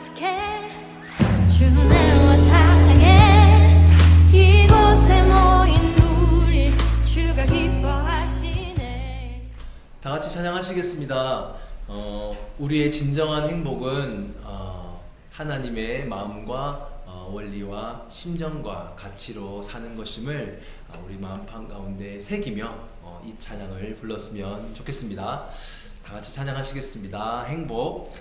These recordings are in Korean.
가득해 주내와 사랑해 이곳에 모인 우리 주가 기뻐하시네. 다 같이 찬양하시겠습니다. 우리의 진정한 행복은 하나님의 마음과 원리와 심정과 가치로 사는 것임을 우리 마음판 가운데 새기며 이 찬양을 불렀으면 좋겠습니다. 다 같이 찬양하시겠습니다. 행복.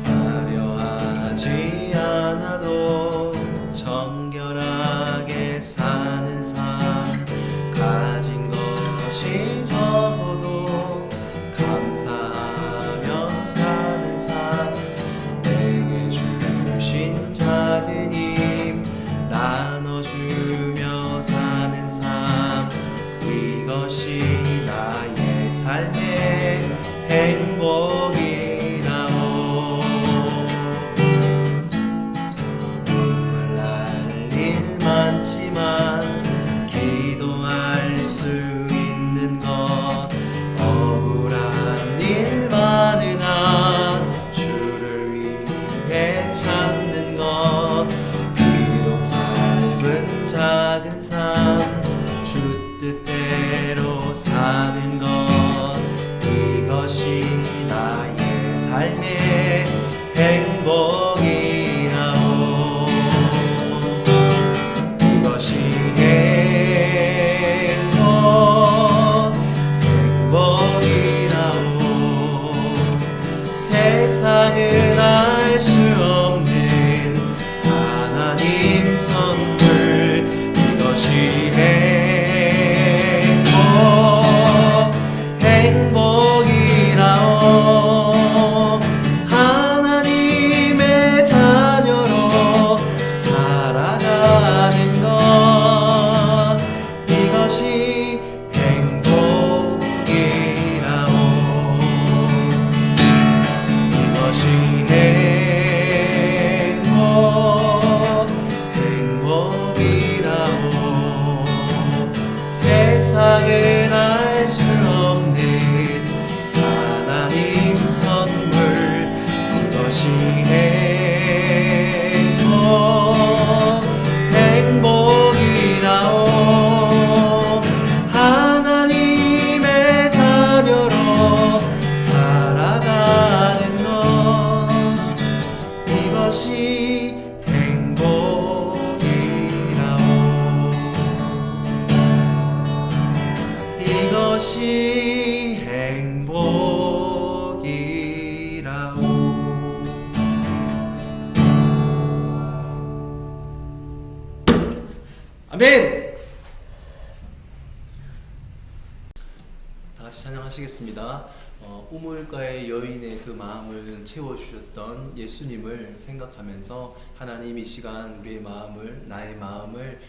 화려하지 않아도 정결하게 사는 삶, 가진 것이 적어도 감사하며 사는 삶, 내게 주신 작은 힘 나눠주며 사는 삶, 이것이 나의 삶의 행복이라오. 목말랄 일 많지만 기도할 수 있는 것, 억울한 일 많으나 주를 위해 참는 것, 비록 삶은 작은 삶 주 뜻대로 사는 것, 이것이 나의 삶의 행복이라오. 이것이 행복이라오. 세상은 알 수 없는 하나님 선물, 이것이 행복이라오. 하나님의 자녀로 살아가는 것, 이것이 행복이라오. 이것이 행복이라오. 세상은 알 수 없는 하나님 선물, 이것이 행복이라오. 하나님의 자녀로 살아가는 것, 이것이 행복이라오. 이것이 행복이라오. 아멘. 다 같이 찬양하시겠습니다. 우물가의 여인의 그 마음을 채워주셨던 예수님을 생각하면서 하나님 이 시간 우리의 마음을, 나의 마음을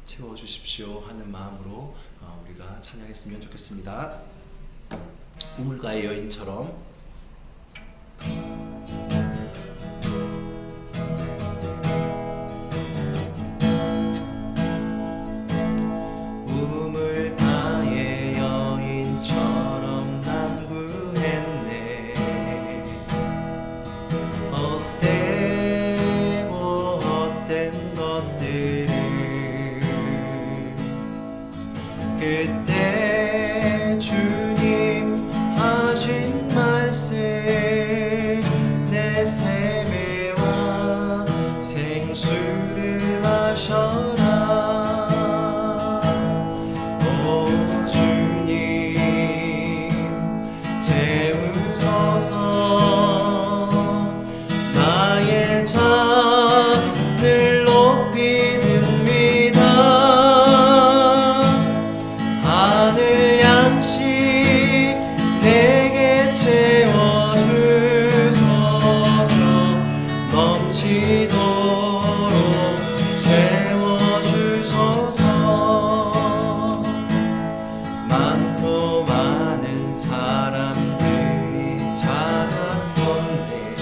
채워주십시오 하는 마음으로 우리가 찬양했으면 좋겠습니다. 우물가의 여인처럼. 우물가의 여인처럼 난 구했네. 헛된 것들을 그때 주님 하신 말씀, 내 세배와 생수를 마셔라. 오 주님 채우소서. 나의 잔을 높이듭니다. 하늘 양식 내게 채워주소서. 넘치도록 채워주소서. 많고 많은 사람들이 찾았었네.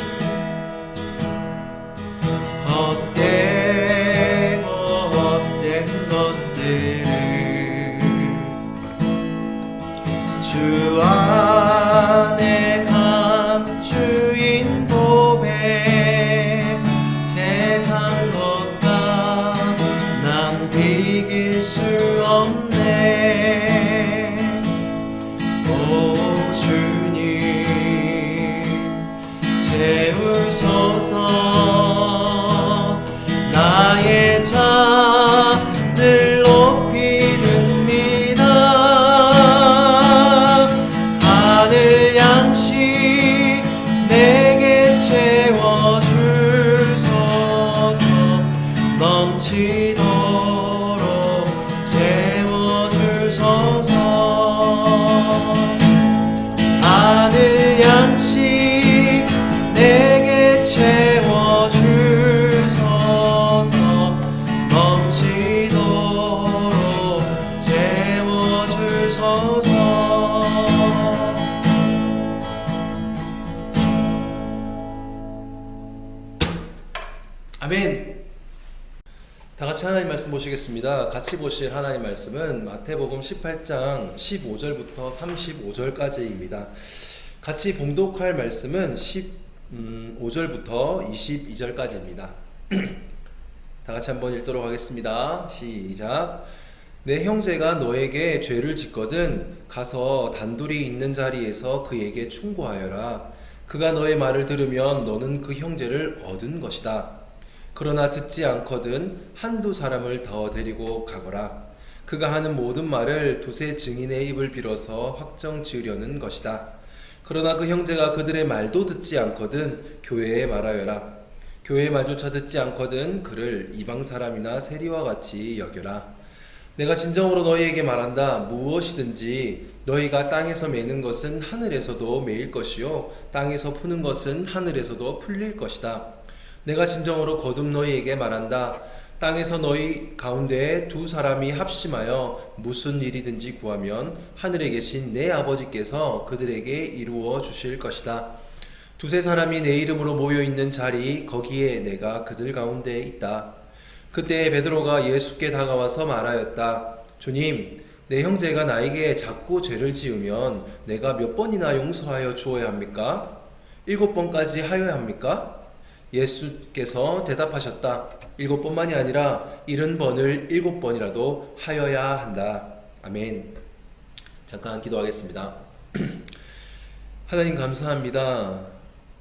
헛된 것 자들을 주 안에 감추인 보배 세상 것과 난 비길 수 없네. 오 주님 채우소서. 나의 잔을 높이 듭니다. 하늘 양식 내게 채워주소서. 넘치도록 채워주소서. 하늘 양식 내게 채워주소서. 넘치도록 채워주소서. 아멘. 다 같이 하나님 말씀 보시겠습니다. 같이 보실 하나님 말씀은 마태복음 18장 15절부터 35절까지입니다. 같이 봉독할 말씀은 15절부터 22절까지입니다. 다 같이 한번 읽도록 하겠습니다. 시작. 내 형제가 너에게 죄를 짓거든 가서 단둘이 있는 자리에서 그에게 충고하여라. 그가 너의 말을 들으면 너는 그 형제를 얻은 것이다. 그러나 듣지 않거든 한두 사람을 더 데리고 가거라. 그가 하는 모든 말을 두세 증인의 입을 빌어서 확정 지으려는 것이다. 그러나 그 형제가 그들의 말도 듣지 않거든 교회에 말하여라. 교회의 말조차 듣지 않거든 그를 이방 사람이나 세리와 같이 여겨라. 내가 진정으로 너희에게 말한다. 무엇이든지 너희가 땅에서 매는 것은 하늘에서도 매일 것이요 땅에서 푸는 것은 하늘에서도 풀릴 것이다. 내가 진정으로 거듭 너희에게 말한다. 땅에서 너희 가운데 두 사람이 합심하여 무슨 일이든지 구하면 하늘에 계신 내 아버지께서 그들에게 이루어 주실 것이다. 두세 사람이 내 이름으로 모여있는 자리 거기에 내가 그들 가운데 있다. 그때 베드로가 예수께 다가와서 말하였다. 주님, 내 형제가 나에게 자꾸 죄를 지으면 내가 몇 번이나 용서하여 주어야 합니까? 7번까지 하여야 합니까? 예수께서 대답하셨다. 7번만이 아니라 70번을 7번이라도 하여야 한다. 아멘. 잠깐 기도하겠습니다. 하나님 감사합니다.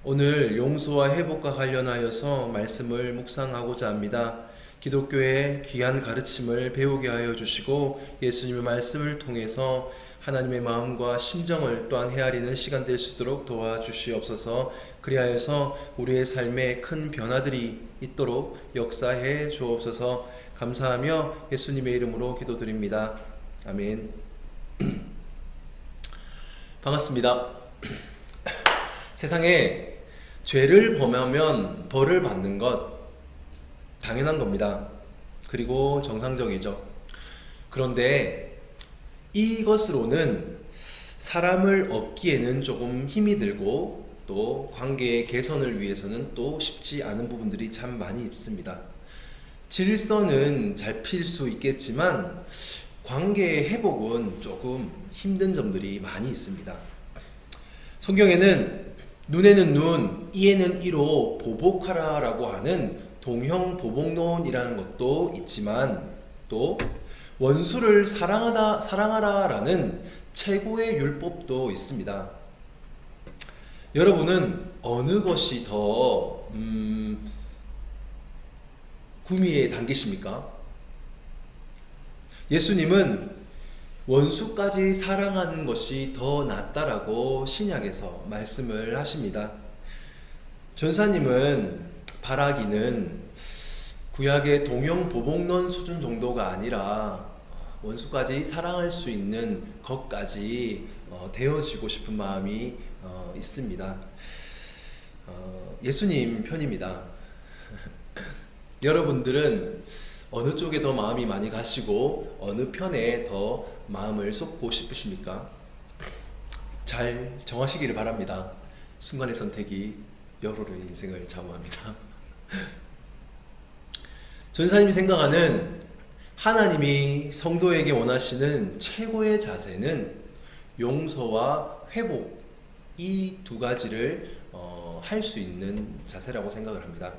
오늘 용서와 회복과 관련하여서 말씀을 묵상하고자 합니다. 기독교의 귀한 가르침을 배우게 하여 주시고 예수님의 말씀을 통해서 하나님의 마음과 심정을 또한 헤아리는 시간 될 수 있도록 도와주시옵소서. 그리하여서 우리의 삶에 큰 변화들이 있도록 역사해 주옵소서. 감사하며 예수님의 이름으로 기도드립니다. 아멘. 반갑습니다. 세상에 죄를 범하면 벌을 받는 것 당연한 겁니다. 그리고 정상적이죠. 그런데 이것으로는 사람을 얻기에는 조금 힘이 들고 또 관계의 개선을 위해서는 또 쉽지 않은 부분들이 참 많이 있습니다. 질서는 잘 필 수 있겠지만 관계의 회복은 조금 힘든 점들이 많이 있습니다. 성경에는 눈에는 눈, 이에는 이로 보복하라라고 하는 동형보복론이라는 것도 있지만 또 원수를 사랑하라라는 최고의 율법도 있습니다. 여러분은 어느 것이 더 구미에 당기십니까? 예수님은 원수까지 사랑하는 것이 더 낫다라고 신약에서 말씀을 하십니다. 전사님은 바라기는 구약의 동형보복론 수준 정도가 아니라 원수까지 사랑할 수 있는 것까지 되어지고 싶은 마음이 있습니다. 예수님 편입니다. 여러분들은 어느 쪽에 더 마음이 많이 가시고 어느 편에 더 마음을 쏟고 싶으십니까? 잘 정하시기를 바랍니다. 순간의 선택이 여러분의 인생을 좌우합니다. 전사님이 생각하는 하나님이 성도에게 원하시는 최고의 자세는 용서와 회복, 이 두 가지를 할 수 있는 자세라고 생각을 합니다.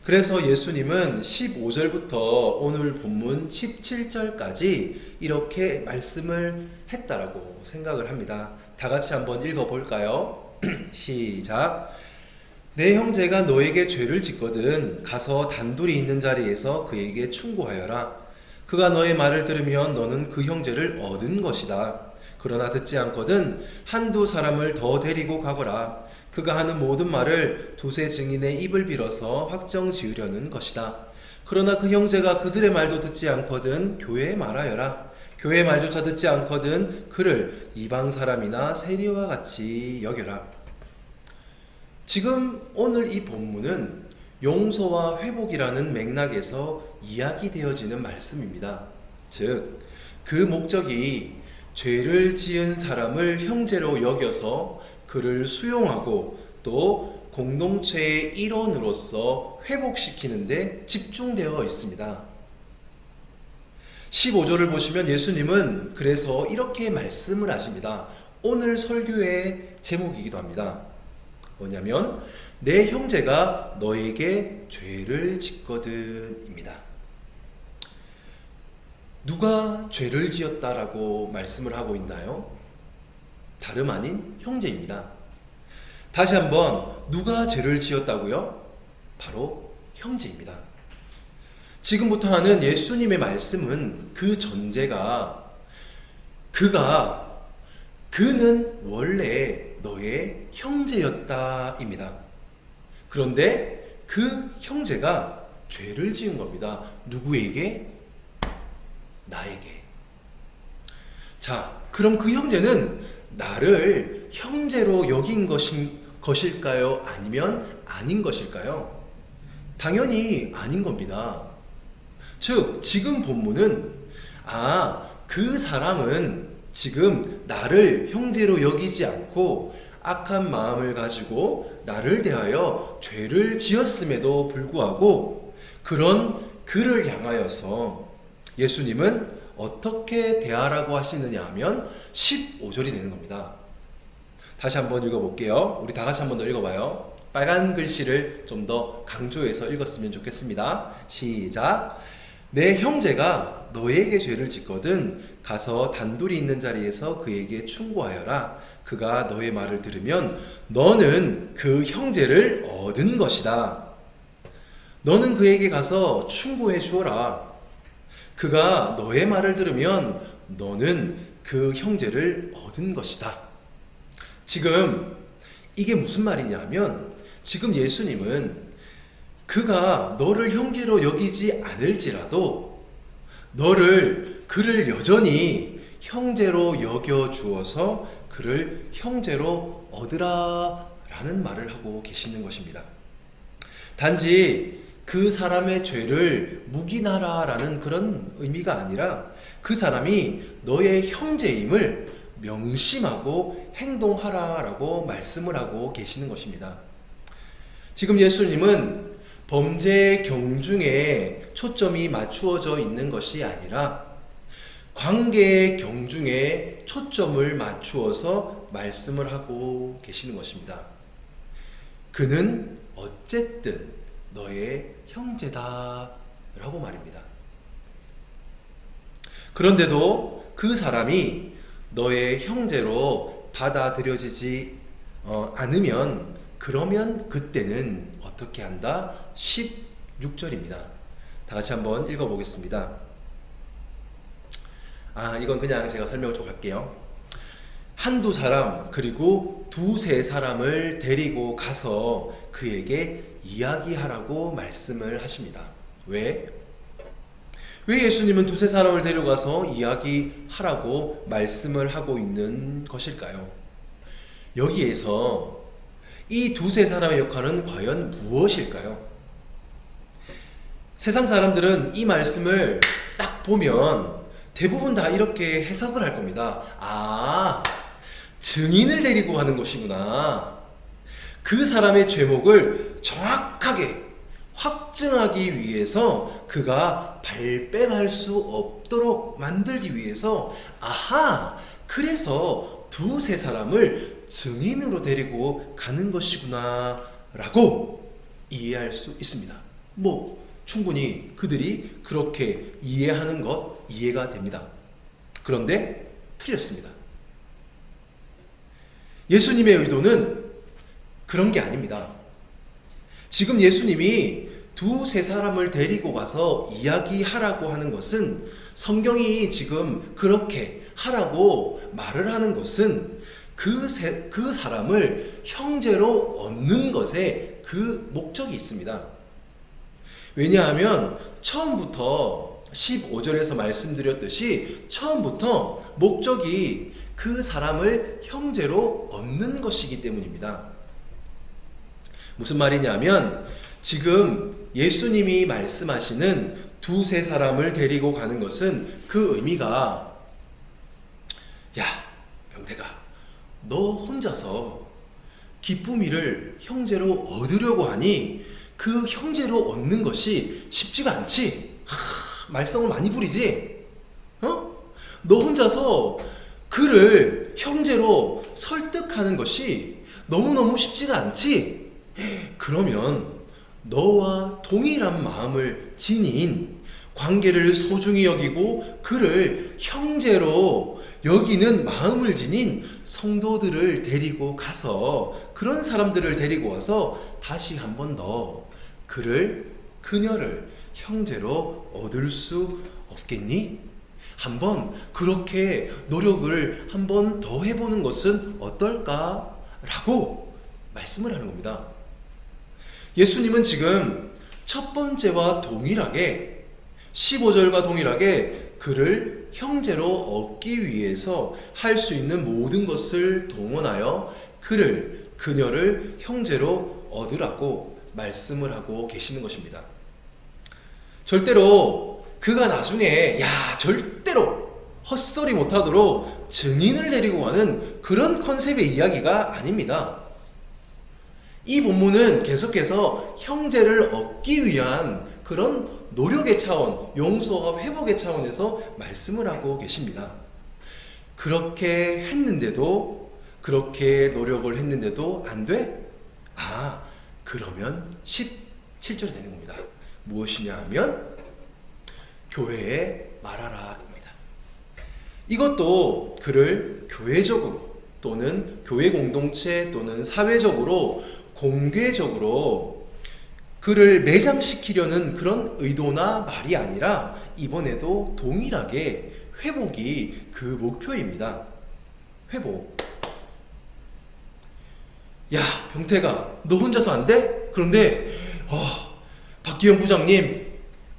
그래서 예수님은 15절부터 오늘 본문 17절까지 이렇게 말씀을 했다라고 생각을 합니다. 다 같이 한번 읽어볼까요? 시작. 내 형제가 너에게 죄를 짓거든 가서 단둘이 있는 자리에서 그에게 충고하여라. 그가 너의 말을 들으면 너는 그 형제를 얻은 것이다. 그러나 듣지 않거든 한두 사람을 더 데리고 가거라. 그가 하는 모든 말을 두세 증인의 입을 빌어서 확정 지으려는 것이다. 그러나 그 형제가 그들의 말도 듣지 않거든 교회에 말하여라. 교회의 말조차 듣지 않거든 그를 이방 사람이나 세리와 같이 여겨라. 지금 오늘 이 본문은 용서와 회복이라는 맥락에서 이야기되어지는 말씀입니다. 즉, 그 목적이 죄를 지은 사람을 형제로 여겨서 그를 수용하고 또 공동체의 일원으로서 회복시키는 데 집중되어 있습니다. 15절을 보시면 예수님은 그래서 이렇게 말씀을 하십니다. 오늘 설교의 제목이기도 합니다. 뭐냐면 내 형제가 너에게 죄를 짓거든입니다. 누가 죄를 지었다라고 말씀을 하고 있나요? 다름 아닌 형제입니다. 다시 한번 누가 죄를 지었다고요? 바로 형제입니다. 지금부터 하는 예수님의 말씀은 그 전제가 그는 원래 너의 형제였다입니다. 그런데 그 형제가 죄를 지은 겁니다. 누구에게? 나에게. 자, 그럼 그 형제는 나를 형제로 여긴 것일까요? 아니면 아닌 것일까요? 당연히 아닌 겁니다. 즉, 지금 본문은 그 사람은 지금 나를 형제로 여기지 않고 악한 마음을 가지고 나를 대하여 죄를 지었음에도 불구하고 그런 그를 향하여서 예수님은 어떻게 대하라고 하시느냐 하면 15절이 되는 겁니다. 다시 한번 읽어볼게요. 우리 다 같이 한번 더 읽어봐요. 빨간 글씨를 좀 더 강조해서 읽었으면 좋겠습니다. 시작. 내 형제가 너에게 죄를 짓거든 가서 단둘이 있는 자리에서 그에게 충고하여라. 그가 너의 말을 들으면 너는 그 형제를 얻은 것이다. 너는 그에게 가서 충고해 주어라. 그가 너의 말을 들으면 너는 그 형제를 얻은 것이다. 지금 이게 무슨 말이냐 하면 지금 예수님은 그가 너를 형제로 여기지 않을지라도 그를 여전히 형제로 여겨 주어서 그를 형제로 얻으라 라는 말을 하고 계시는 것입니다. 단지 그 사람의 죄를 묵인하라 라는 그런 의미가 아니라 그 사람이 너의 형제임을 명심하고 행동하라 라고 말씀을 하고 계시는 것입니다. 지금 예수님은 범죄의 경중에 초점이 맞추어져 있는 것이 아니라 관계의 경중에 초점을 맞추어서 말씀을 하고 계시는 것입니다. 그는 어쨌든 너의 형제다 라고 말입니다. 그런데도 그 사람이 너의 형제로 받아들여지지 않으면 그러면 그때는 어떻게 한다? 16절입니다. 다 같이 한번 읽어보겠습니다. 이건 그냥 제가 설명을 쭉 할게요. 한두 사람 그리고 두세 사람을 데리고 가서 그에게 이야기하라고 말씀을 하십니다. 왜 예수님은 두세 사람을 데려가서 이야기하라고 말씀을 하고 있는 것일까요? 여기에서 이 두세 사람의 역할은 과연 무엇일까요? 세상 사람들은 이 말씀을 딱 보면 대부분 다 이렇게 해석을 할 겁니다. 증인을 데리고 가는 것이구나. 그 사람의 죄목을 정확하게 확증하기 위해서 그가 발뺌할 수 없도록 만들기 위해서 아하, 그래서 두세 사람을 증인으로 데리고 가는 것이구나 라고 이해할 수 있습니다. 충분히 그들이 그렇게 이해하는 것 이해가 됩니다. 그런데 틀렸습니다. 예수님의 의도는 그런 게 아닙니다. 지금 예수님이 두세 사람을 데리고 가서 이야기하라고 하는 것은, 성경이 지금 그렇게 하라고 말을 하는 것은 그 사람을 형제로 얻는 것에 그 목적이 있습니다. 왜냐하면 처음부터 15절에서 말씀드렸듯이 처음부터 목적이 그 사람을 형제로 얻는 것이기 때문입니다. 무슨 말이냐면 지금 예수님이 말씀하시는 두세 사람을 데리고 가는 것은 그 의미가, 야 병태가, 너 혼자서 기쁨이를 형제로 얻으려고 하니 그 형제로 얻는 것이 쉽지가 않지. 말썽을 많이 부리지. 너 혼자서 그를 형제로 설득하는 것이 너무너무 쉽지가 않지. 그러면 너와 동일한 마음을 지닌, 관계를 소중히 여기고 그를 형제로 여기는 마음을 지닌 성도들을 데리고 가서, 그런 사람들을 데리고 와서 다시 한 번 더 그녀를 형제로 얻을 수 없겠니? 한번 그렇게 노력을 한 번 더 해보는 것은 어떨까? 라고 말씀을 하는 겁니다. 예수님은 지금 첫 번째와 동일하게, 15절과 동일하게 그를 형제로 얻기 위해서 할 수 있는 모든 것을 동원하여 그녀를 형제로 얻으라고 말씀을 하고 계시는 것입니다. 절대로 그가 나중에 절대로 헛소리 못하도록 증인을 데리고 가는 그런 컨셉의 이야기가 아닙니다. 이 본문은 계속해서 형제를 얻기 위한 그런 노력의 차원, 용서와 회복의 차원에서 말씀을 하고 계십니다. 그렇게 노력을 했는데도 안 돼? 그러면 17절이 되는 겁니다. 무엇이냐 하면 교회에 말하라 입니다. 이것도 그를 교회적으로 또는 교회 공동체 또는 사회적으로 공개적으로 그를 매장시키려는 그런 의도나 말이 아니라 이번에도 동일하게 회복이 그 목표입니다. 회복. 야 병태가, 너 혼자서 안 돼? 그런데 박기영 부장님,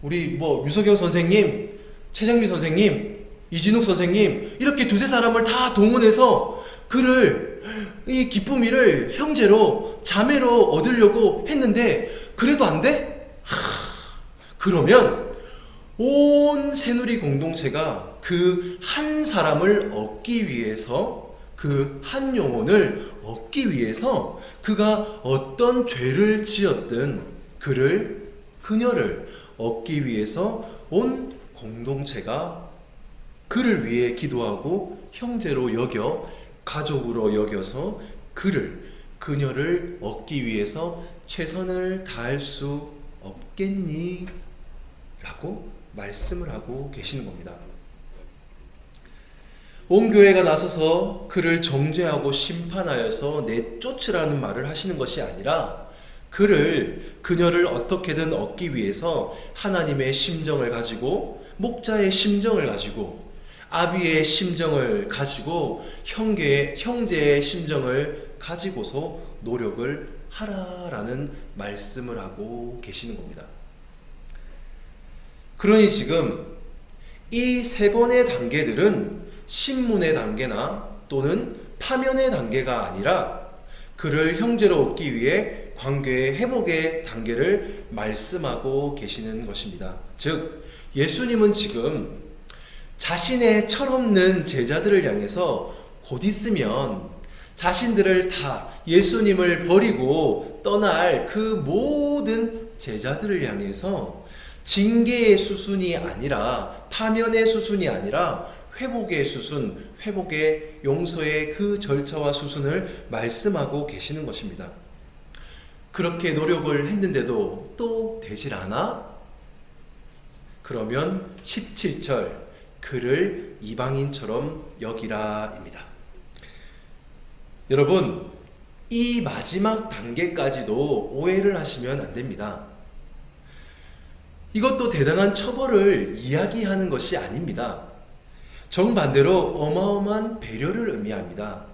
우리 유석영 선생님, 최장미 선생님, 이진욱 선생님, 이렇게 두세 사람을 다 동원해서 그를, 이 기쁨이를 형제로, 자매로 얻으려고 했는데 그래도 안 돼? 그러면 온 새누리 공동체가 그 한 사람을 얻기 위해서, 그 한 영혼을 얻기 위해서 그가 어떤 죄를 지었든 그녀를 얻기 위해서 온 공동체가 그를 위해 기도하고 형제로 여겨, 가족으로 여겨서 그녀를 얻기 위해서 최선을 다할 수 없겠니? 라고 말씀을 하고 계시는 겁니다. 온 교회가 나서서 그를 정죄하고 심판하여서 내쫓으라는 말을 하시는 것이 아니라 그녀를 어떻게든 얻기 위해서 하나님의 심정을 가지고, 목자의 심정을 가지고, 아비의 심정을 가지고, 형제의 심정을 가지고서 노력을 하라라는 말씀을 하고 계시는 겁니다. 그러니 지금 이 세 번의 단계들은 신문의 단계나 또는 파면의 단계가 아니라 그를 형제로 얻기 위해 관계의 회복의 단계를 말씀하고 계시는 것입니다. 즉 예수님은 지금 자신의 철없는 제자들을 향해서 곧 있으면 자신들을 다 예수님을 버리고 떠날 그 모든 제자들을 향해서 징계의 수순이 아니라, 파면의 수순이 아니라 회복의 수순, 회복의 용서의 그 절차와 수순을 말씀하고 계시는 것입니다. 그렇게 노력을 했는데도 또 되질 않아? 그러면 17절, 그를 이방인처럼 여기라입니다. 여러분, 이 마지막 단계까지도 오해를 하시면 안 됩니다. 이것도 대단한 처벌을 이야기하는 것이 아닙니다. 정반대로 어마어마한 배려를 의미합니다.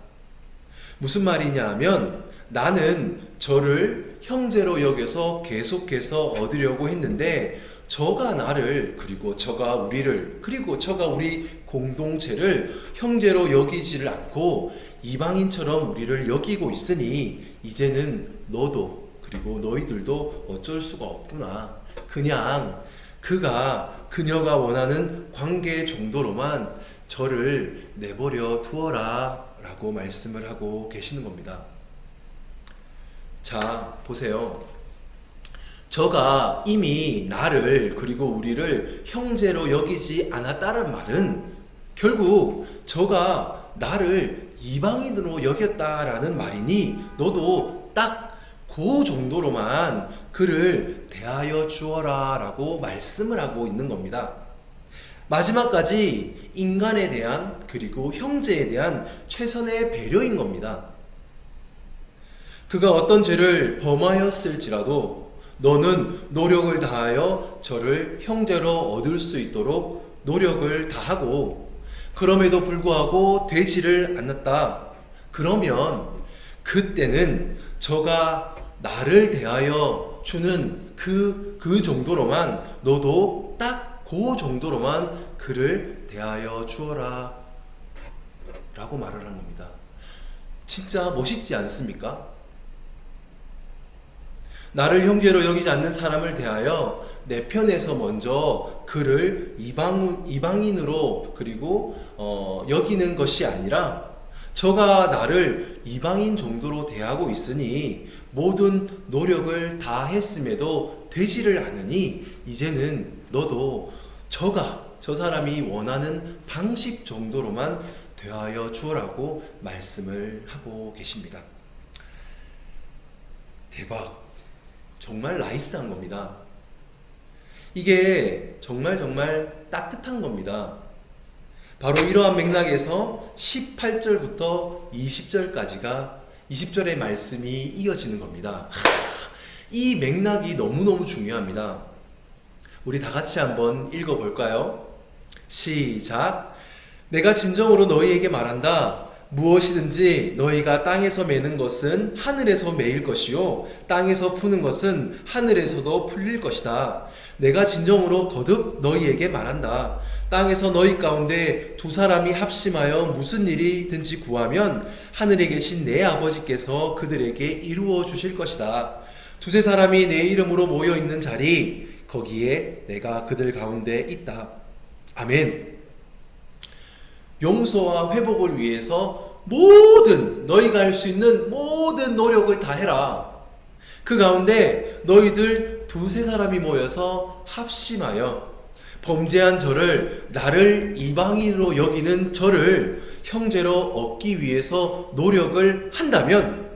무슨 말이냐 하면, 나는 저를 형제로 여겨서 계속해서 얻으려고 했는데 저가 나를, 그리고 저가 우리를, 그리고 저가 우리 공동체를 형제로 여기지를 않고 이방인처럼 우리를 여기고 있으니 이제는 너도, 그리고 너희들도 어쩔 수가 없구나. 그냥 그녀가 원하는 관계 정도로만 저를 내버려 두어라 라고 말씀을 하고 계시는 겁니다. 자, 보세요. 저가 이미 나를, 그리고 우리를 형제로 여기지 않았다는 말은 결국 저가 나를 이방인으로 여겼다라는 말이니 너도 딱 그 정도로만 그를 대하여 주어라 라고 말씀을 하고 있는 겁니다. 마지막까지 인간에 대한, 그리고 형제에 대한 최선의 배려인 겁니다. 그가 어떤 죄를 범하였을지라도 너는 노력을 다하여 저를 형제로 얻을 수 있도록 노력을 다하고, 그럼에도 불구하고 되지를 않았다. 그러면 그때는 저가 나를 대하여 주는 그 정도로만, 너도 딱 그 정도로만 그를 대하여 주어라 라고 말을 한 겁니다. 진짜 멋있지 않습니까? 나를 형제로 여기지 않는 사람을 대하여 내 편에서 먼저 그를 이방인으로, 그리고 여기는 것이 아니라 저가 나를 이방인 정도로 대하고 있으니 모든 노력을 다 했음에도 되지를 않으니 이제는 너도 저 사람이 원하는 방식 정도로만 대하여 주어라고 말씀을 하고 계십니다. 대박! 정말 나이스한 겁니다. 이게 정말 따뜻한 겁니다. 바로 이러한 맥락에서 18절부터 20절의 말씀이 이어지는 겁니다. 이 맥락이 너무너무 중요합니다. 우리 다 같이 한번 읽어볼까요? 시작! 내가 진정으로 너희에게 말한다. 무엇이든지 너희가 땅에서 매는 것은 하늘에서 매일 것이요 땅에서 푸는 것은 하늘에서도 풀릴 것이다. 내가 진정으로 거듭 너희에게 말한다. 땅에서 너희 가운데 두 사람이 합심하여 무슨 일이든지 구하면 하늘에 계신 내 아버지께서 그들에게 이루어 주실 것이다. 두세 사람이 내 이름으로 모여 있는 자리, 거기에 내가 그들 가운데 있다. 아멘. 용서와 회복을 위해서 너희가 할 수 있는 모든 노력을 다 해라. 그 가운데 너희들 두세 사람이 모여서 합심하여 범죄한 저를, 나를 이방인으로 여기는 저를 형제로 얻기 위해서 노력을 한다면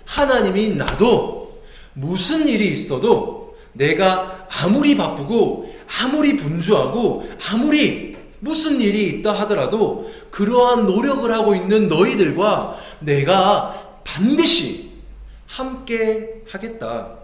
하나님이 나도 무슨 일이 있어도 내가 아무리 바쁘고 아무리 분주하고 아무리 무슨 일이 있다 하더라도 그러한 노력을 하고 있는 너희들과 내가 반드시 함께 하겠다.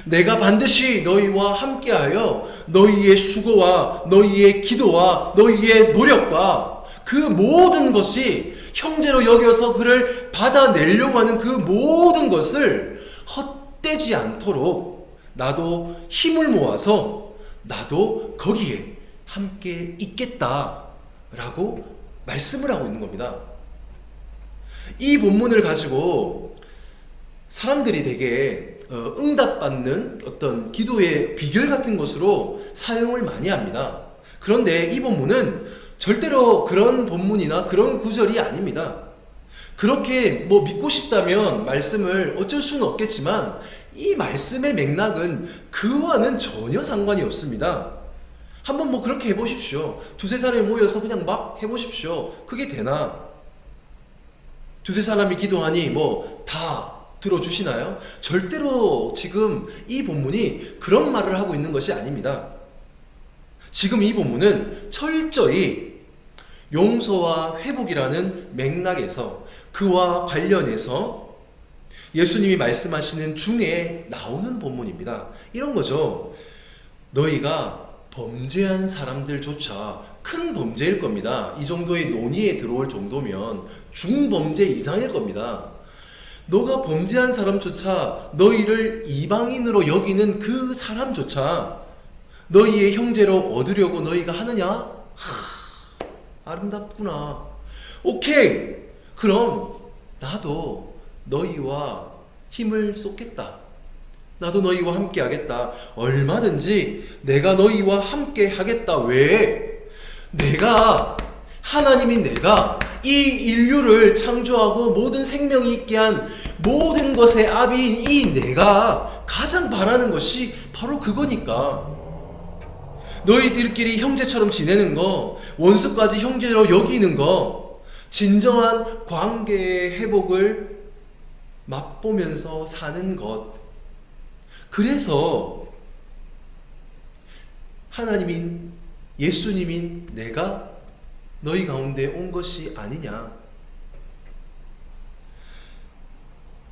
내가 반드시 너희와 함께하여 너희의 수고와 너희의 기도와 너희의 노력과 그 모든 것이 형제로 여겨서 그를 받아내려고 하는 그 모든 것을 헛되지 않도록 나도 힘을 모아서 나도 거기에 함께 있겠다라고 말씀을 하고 있는 겁니다. 이 본문을 가지고 사람들이 되게 응답받는 어떤 기도의 비결 같은 것으로 사용을 많이 합니다. 그런데 이 본문은 절대로 그런 본문이나 그런 구절이 아닙니다. 그렇게 믿고 싶다면 말씀을 어쩔 수는 없겠지만 이 말씀의 맥락은 그와는 전혀 상관이 없습니다. 한번 뭐 그렇게 해보십시오. 두세 사람이 모여서 그냥 막 해보십시오. 그게 되나? 두세 사람이 기도하니 뭐 다 들어주시나요? 절대로 지금 이 본문이 그런 말을 하고 있는 것이 아닙니다. 지금 이 본문은 철저히 용서와 회복이라는 맥락에서 그와 관련해서 예수님이 말씀하시는 중에 나오는 본문입니다. 이런 거죠. 너희가 범죄한 사람들조차 큰 범죄일 겁니다. 이 정도의 논의에 들어올 정도면 중범죄 이상일 겁니다. 너가 범죄한 사람조차 너희를 이방인으로 여기는 그 사람조차 너희의 형제로 얻으려고 너희가 하느냐? 아름답구나. 오케이. 그럼 나도 너희와 힘을 쏟겠다. 나도 너희와 함께 하겠다. 얼마든지 내가 너희와 함께 하겠다. 왜? 하나님인 내가 이 인류를 창조하고 모든 생명이 있게 한 모든 것의 아비인 이 내가 가장 바라는 것이 바로 그거니까. 너희들끼리 형제처럼 지내는 거, 원수까지 형제로 여기는 거, 진정한 관계의 회복을 맛보면서 사는 것. 그래서 하나님인 예수님인 내가 너희 가운데 온 것이 아니냐.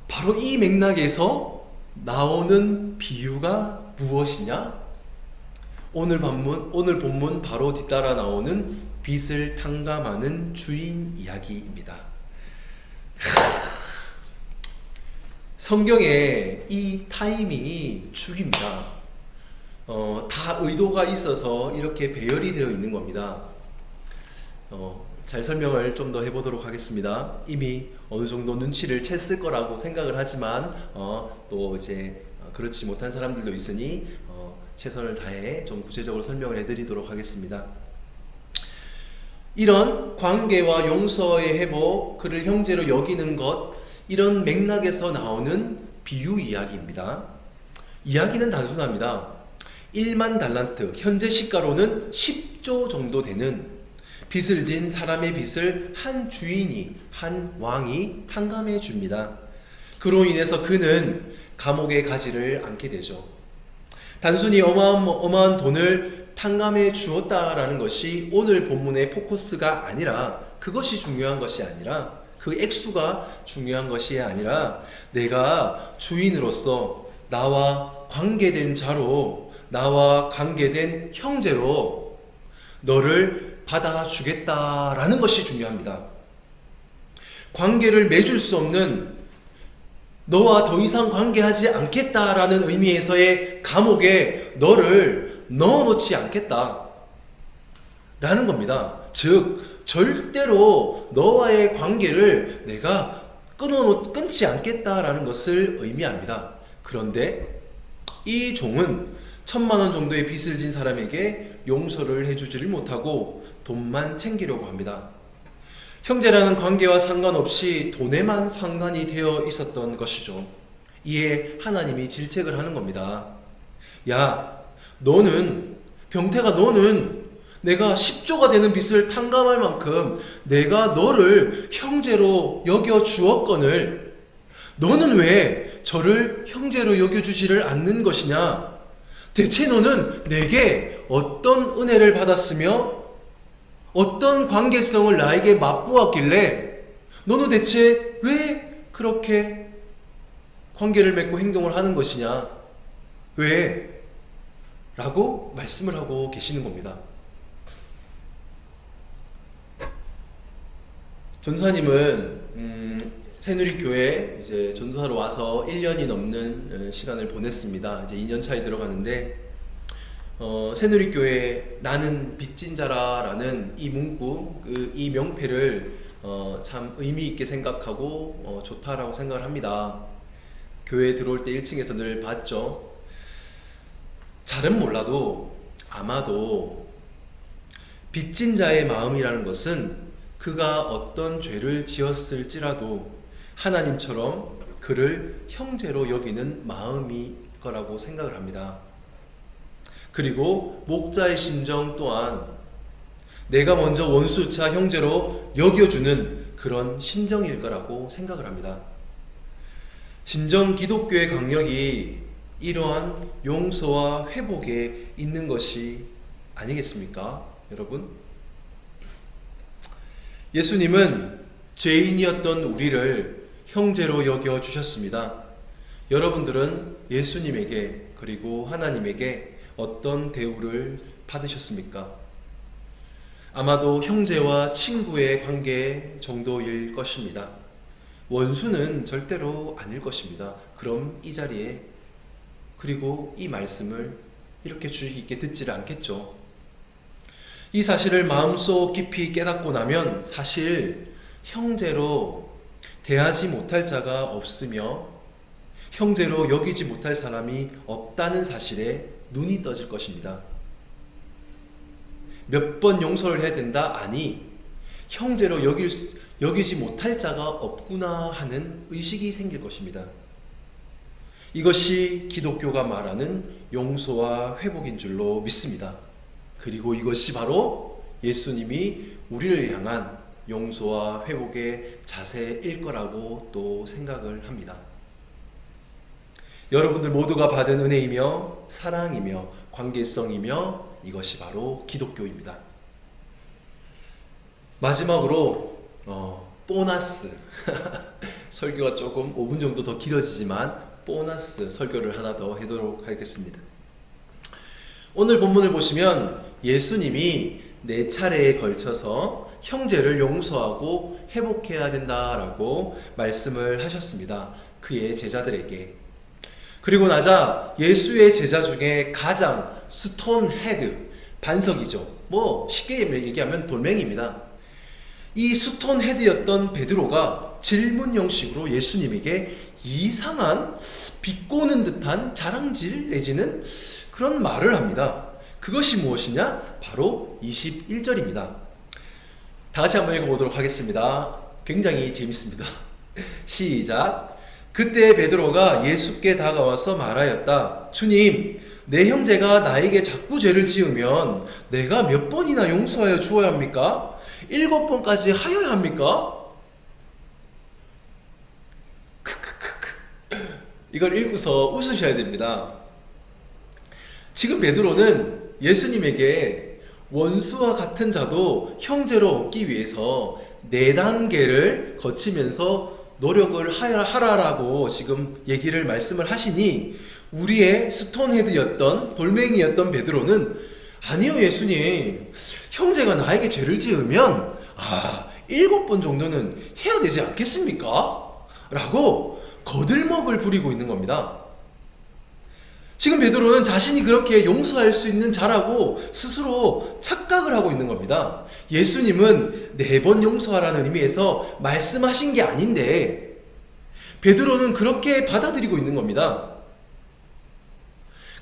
바로 이 맥락에서 나오는 비유가 무엇이냐? 오늘 본문 바로 뒤따라 나오는 빚을 탕감하는 주인 이야기입니다. 성경에 이 타이밍이 죽입니다. 다 의도가 있어서 이렇게 배열이 되어 있는 겁니다. 잘 설명을 좀 더 해보도록 하겠습니다. 이미 어느 정도 눈치를 챘을 거라고 생각을 하지만 또 이제 그렇지 못한 사람들도 있으니 최선을 다해 좀 구체적으로 설명을 해드리도록 하겠습니다. 이런 관계와 용서의 회복, 그를 형제로 여기는 것, 이런 맥락에서 나오는 비유 이야기입니다. 이야기는 단순합니다. 1만 달란트, 현재 시가로는 10조 정도 되는 빚을 진 사람의 빚을 한 주인이, 한 왕이 탕감해 줍니다. 그로 인해서 그는 감옥에 가지를 않게 되죠. 단순히 어마어마한 돈을 탕감해 주었다라는 것이 오늘 본문의 포커스가 아니라, 그것이 중요한 것이 아니라, 그 액수가 중요한 것이 아니라, 내가 주인으로서 나와 관계된 자로, 나와 관계된 형제로 너를 받아주겠다라는 것이 중요합니다. 관계를 맺을 수 없는, 너와 더 이상 관계하지 않겠다라는 의미에서의 감옥에 너를 넣어놓지 않겠다 라는 겁니다. 즉 절대로 너와의 관계를 내가 끊지 않겠다라는 것을 의미합니다. 그런데 이 종은 1,000만 원 정도의 빚을 진 사람에게 용서를 해주지를 못하고 돈만 챙기려고 합니다. 형제라는 관계와 상관없이 돈에만 상관이 되어 있었던 것이죠. 이에 하나님이 질책을 하는 겁니다. 야, 너는, 병태가 너는 내가 10조가 되는 빚을 탕감할 만큼 내가 너를 형제로 여겨 주었거늘 너는 왜 저를 형제로 여겨주지를 않는 것이냐? 대체 너는 내게 어떤 은혜를 받았으며 어떤 관계성을 나에게 맛보았길래 너는 대체 왜 그렇게 관계를 맺고 행동을 하는 것이냐? 왜? 라고 말씀을 하고 계시는 겁니다. 전사님은 새누리교회 이제 전도사로 와서 1년이 넘는 시간을 보냈습니다. 이제 2년 차에 들어가는데 새누리교회 나는 빚진 자라라는 이 문구, 이 명패를 참 의미 있게 생각하고 좋다라고 생각을 합니다. 교회에 들어올 때 1층에서 늘 봤죠. 잘은 몰라도 아마도 빚진 자의 마음이라는 것은 그가 어떤 죄를 지었을지라도 하나님처럼 그 그를 형제로 여기는 마음이 거라고 생각을 합니다. 그리고 목자의 심정 또한 내가 먼저 원수차 형제로 여겨주는 그런 심정일 거라고 생각을 합니다. 진정 기독교의 강력이 이러한 용서와 회복에 있는 것이 아니겠습니까, 여러분? 예수님은 죄인이었던 우리를 형제로 여겨 주셨습니다. 여러분들은 예수님에게 그리고 하나님에게 어떤 대우를 받으셨습니까? 아마도 형제와 친구의 관계 정도일 것입니다. 원수는 절대로 아닐 것입니다. 그럼 이 자리에 그리고 이 말씀을 이렇게 주의 깊게 듣지를 않겠죠. 이 사실을 마음속 깊이 깨닫고 나면 사실 형제로 대하지 못할 자가 없으며 형제로 여기지 못할 사람이 없다는 사실에 눈이 떠질 것입니다. 몇 번 용서를 해야 된다? 아니, 형제로 여기지 못할 자가 없구나 하는 의식이 생길 것입니다. 이것이 기독교가 말하는 용서와 회복인 줄로 믿습니다. 그리고 이것이 바로 예수님이 우리를 향한 용서와 회복의 자세일 거라고 또 생각을 합니다. 여러분들 모두가 받은 은혜이며 사랑이며 관계성이며 이것이 바로 기독교입니다. 마지막으로 보너스 설교가 조금 5분 정도 더 길어지지만 보너스 설교를 하나 더 하도록 하겠습니다. 오늘 본문을 보시면 예수님이 4차례에 걸쳐서 형제를 용서하고 회복해야 된다라고 말씀을 하셨습니다. 그의 제자들에게. 그리고 나자 예수의 제자 중에 가장 스톤 헤드, 반석이죠. 쉽게 얘기하면 돌멩이입니다. 이 스톤 헤드였던 베드로가 질문 형식으로 예수님에게 이상한 비꼬는 듯한 자랑질 내지는 그런 말을 합니다. 그것이 무엇이냐? 바로 21절입니다. 다 같이 한번 읽어보도록 하겠습니다. 굉장히 재밌습니다. 시작. 그때 베드로가 예수께 다가와서 말하였다. 주님, 내 형제가 나에게 자꾸 죄를 지으면 내가 몇 번이나 용서하여 주어야 합니까? 7번까지 하여야 합니까? 이걸 읽고서 웃으셔야 됩니다. 지금 베드로는 예수님에게 원수와 같은 자도 형제로 얻기 위해서 4단계를 거치면서 노력을 하라라고 지금 말씀을 하시니 우리의 스톤헤드였던 돌멩이였던 베드로는 아니요 예수님, 형제가 나에게 죄를 지으면 7번 정도는 해야 되지 않겠습니까? 라고 거들먹을 부리고 있는 겁니다. 지금 베드로는 자신이 그렇게 용서할 수 있는 자라고 스스로 착각을 하고 있는 겁니다. 예수님은 4번 용서하라는 의미에서 말씀하신 게 아닌데 베드로는 그렇게 받아들이고 있는 겁니다.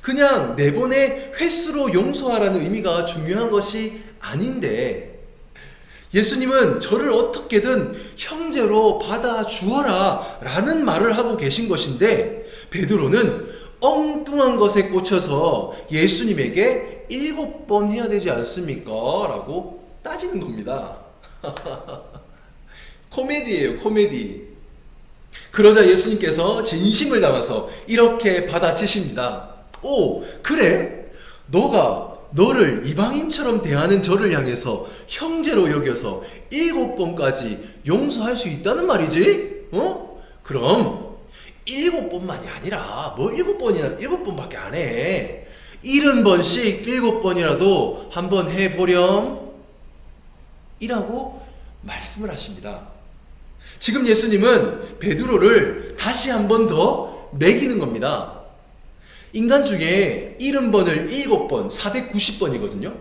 그냥 4번의 횟수로 용서하라는 의미가 중요한 것이 아닌데 예수님은 저를 어떻게든 형제로 받아주어라 라는 말을 하고 계신 것인데 베드로는 엉뚱한 것에 꽂혀서 예수님에게 7번 해야 되지 않습니까? 라고 따지는 겁니다. 코미디예요, 코미디. 그러자 예수님께서 진심을 담아서 이렇게 받아치십니다. 오, 그래? 너를 이방인처럼 대하는 저를 향해서 형제로 여겨서 7번까지 용서할 수 있다는 말이지? 그럼 7번만이 아니라 7번밖에 안 해. 70번씩 7번이라도 한번 해보렴 이라고 말씀을 하십니다. 지금 예수님은 베드로를 다시 한 번 더 매기는 겁니다. 인간 중에 70번을 7번, 490번이거든요.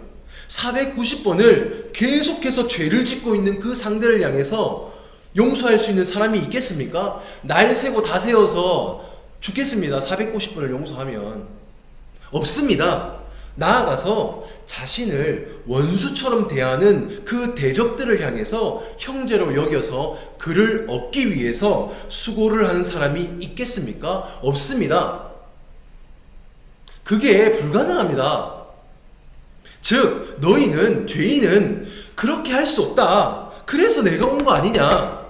490번을 계속해서 죄를 짓고 있는 그 상대를 향해서 용서할 수 있는 사람이 있겠습니까? 날 세고 다 세어서 죽겠습니다. 490번을 용서하면. 없습니다. 나아가서 자신을 원수처럼 대하는 그 대적들을 향해서 형제로 여겨서 그를 얻기 위해서 수고를 하는 사람이 있겠습니까? 없습니다. 그게 불가능합니다. 즉, 너희는, 죄인은 그렇게 할 수 없다. 그래서 내가 온 거 아니냐.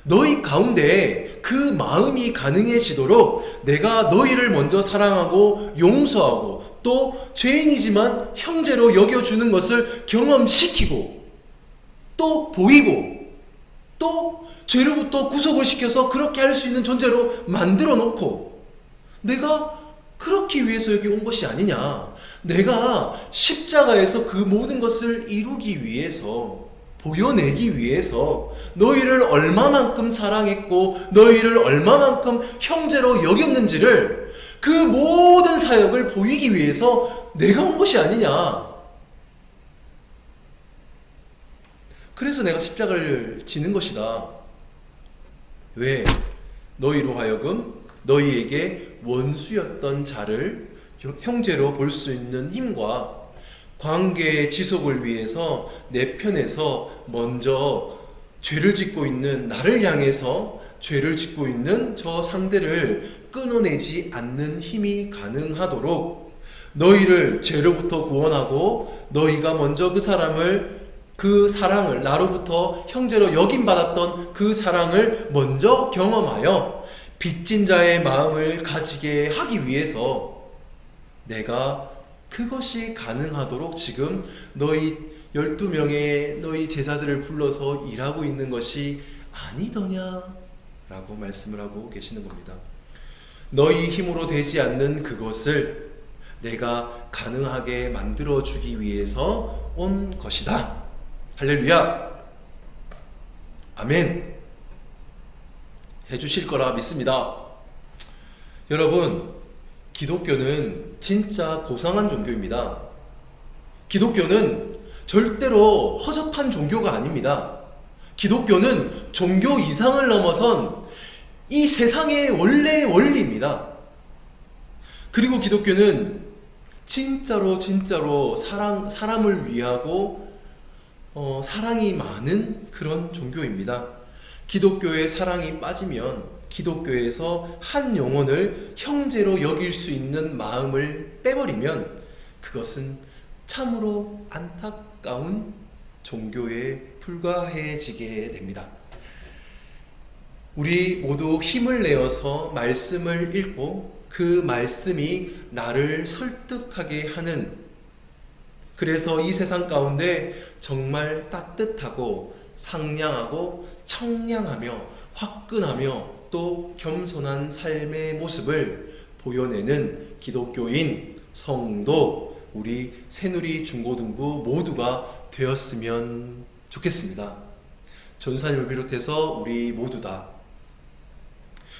너희 가운데 그 마음이 가능해지도록 내가 너희를 먼저 사랑하고 용서하고 또 죄인이지만 형제로 여겨주는 것을 경험시키고 또 보이고 또 죄로부터 구속을 시켜서 그렇게 할 수 있는 존재로 만들어 놓고 내가 그렇기 위해서 여기 온 것이 아니냐. 내가 십자가에서 그 모든 것을 이루기 위해서, 보여내기 위해서 너희를 얼마만큼 사랑했고 너희를 얼마만큼 형제로 여겼는지를 그 모든 사역을 보이기 위해서 내가 온 것이 아니냐. 그래서 내가 십자가를 지는 것이다. 왜? 너희로 하여금 너희에게 원수였던 자를 형제로 볼 수 있는 힘과 관계의 지속을 위해서 내 편에서 먼저 죄를 짓고 있는 나를 향해서 죄를 짓고 있는 저 상대를 끊어내지 않는 힘이 가능하도록 너희를 죄로부터 구원하고 너희가 먼저 그 사랑을 나로부터 형제로 여김받았던 그 사랑을 먼저 경험하여 빚진 자의 마음을 가지게 하기 위해서 내가 그것이 가능하도록 지금 너희 12명의 너희 제자들을 불러서 일하고 있는 것이 아니더냐 라고 말씀을 하고 계시는 겁니다. 너희 힘으로 되지 않는 그것을 내가 가능하게 만들어주기 위해서 온 것이다. 할렐루야. 아멘. 해주실 거라 믿습니다. 여러분, 기독교는 진짜 고상한 종교입니다. 기독교는 절대로 허접한 종교가 아닙니다. 기독교는 종교 이상을 넘어선 이 세상의 원래의 원리입니다. 그리고 기독교는 진짜로 사람을 위하고 사랑이 많은 그런 종교입니다. 기독교의 사랑이 빠지면 기독교에서 한 영혼을 형제로 여길 수 있는 마음을 빼버리면 그것은 참으로 안타까운 종교에 불과해지게 됩니다. 우리 모두 힘을 내어서 말씀을 읽고 그 말씀이 나를 설득하게 하는, 그래서 이 세상 가운데 정말 따뜻하고 상냥하고 청량하며 화끈하며 또 겸손한 삶의 모습을 보여내는 기독교인 성도, 우리 새누리 중고등부 모두가 되었으면 좋겠습니다. 전사님을 비롯해서 우리 모두 다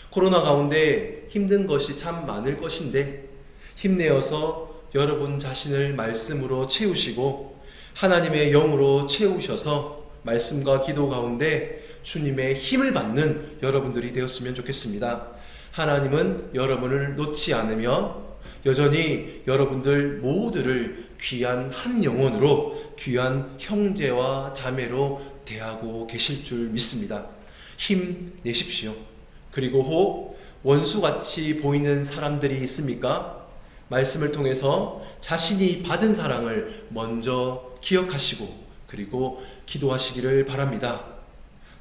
코로나 가운데 힘든 것이 참 많을 것인데 힘내어서 여러분 자신을 말씀으로 채우시고 하나님의 영으로 채우셔서 말씀과 기도 가운데 주님의 힘을 받는 여러분들이 되었으면 좋겠습니다. 하나님은 여러분을 놓지 않으며 여전히 여러분들 모두를 귀한 한 영혼으로, 귀한 형제와 자매로 대하고 계실 줄 믿습니다. 힘내십시오. 그리고 혹 원수같이 보이는 사람들이 있습니까? 말씀을 통해서 자신이 받은 사랑을 먼저 기억하시고 그리고 기도하시기를 바랍니다.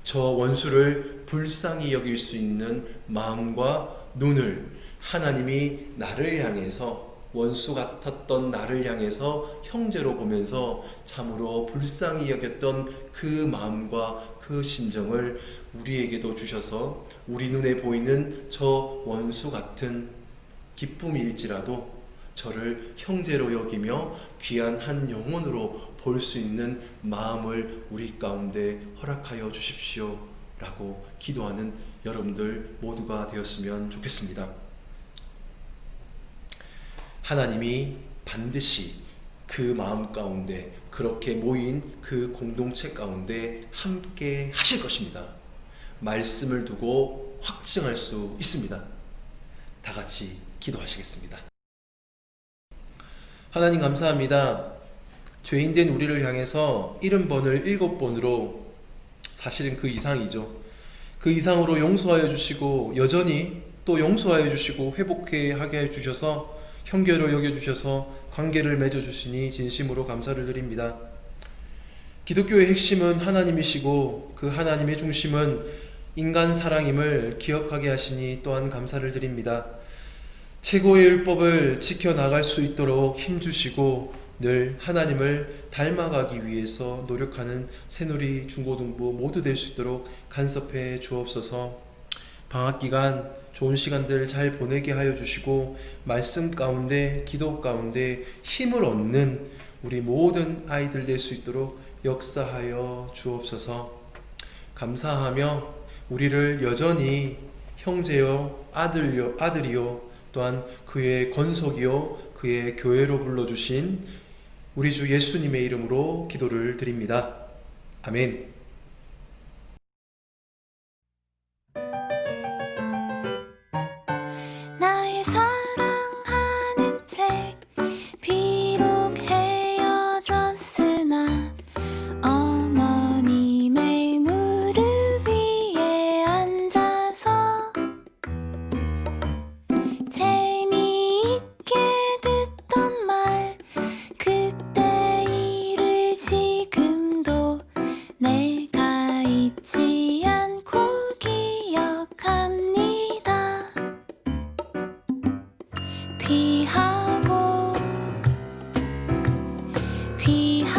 저 원수를 불쌍히 여길 수 있는 마음과 눈을 하나님이 나를 향해서, 원수 같았던 나를 향해서 형제로 보면서 참으로 불쌍히 여겼던 그 마음과 그 심정을 우리에게도 주셔서 우리 눈에 보이는 저 원수 같은 기쁨일지라도 저를 형제로 여기며 귀한 한 영혼으로 볼 수 있는 마음을 우리 가운데 허락하여 주십시오 라고 기도하는 여러분들 모두가 되었으면 좋겠습니다. 하나님이 반드시 그 마음 가운데, 그렇게 모인 그 공동체 가운데 함께 하실 것입니다. 말씀을 두고 확증할 수 있습니다. 다 같이 기도하시겠습니다. 하나님 감사합니다. 죄인된 우리를 향해서 70번을 7번으로, 사실은 그 이상이죠. 그 이상으로 용서하여 주시고 여전히 또 용서하여 주시고 회복하게 해 주셔서 형제로 여겨주셔서 관계를 맺어주시니 진심으로 감사를 드립니다. 기독교의 핵심은 하나님이시고 그 하나님의 중심은 인간 사랑임을 기억하게 하시니 또한 감사를 드립니다. 최고의 율법을 지켜나갈 수 있도록 힘주시고 늘 하나님을 닮아가기 위해서 노력하는 새누리 중고등부 모두 될 수 있도록 간섭해 주옵소서. 방학기간 좋은 시간들 잘 보내게 하여 주시고 말씀 가운데 기도 가운데 힘을 얻는 우리 모든 아이들 될 수 있도록 역사하여 주옵소서. 감사하며 우리를 여전히 형제요 아들이요 또한 그의 권속이요 그의 교회로 불러주신 우리 주 예수님의 이름으로 기도를 드립니다. 아멘. 나의 사랑하는 책 비록 헤어졌으나 어머님의 무릎 위에 앉아서 재미있게 듣던 말 그때 일을 지금도 내가 잊지 않고 기억합니다. 피하고 피하고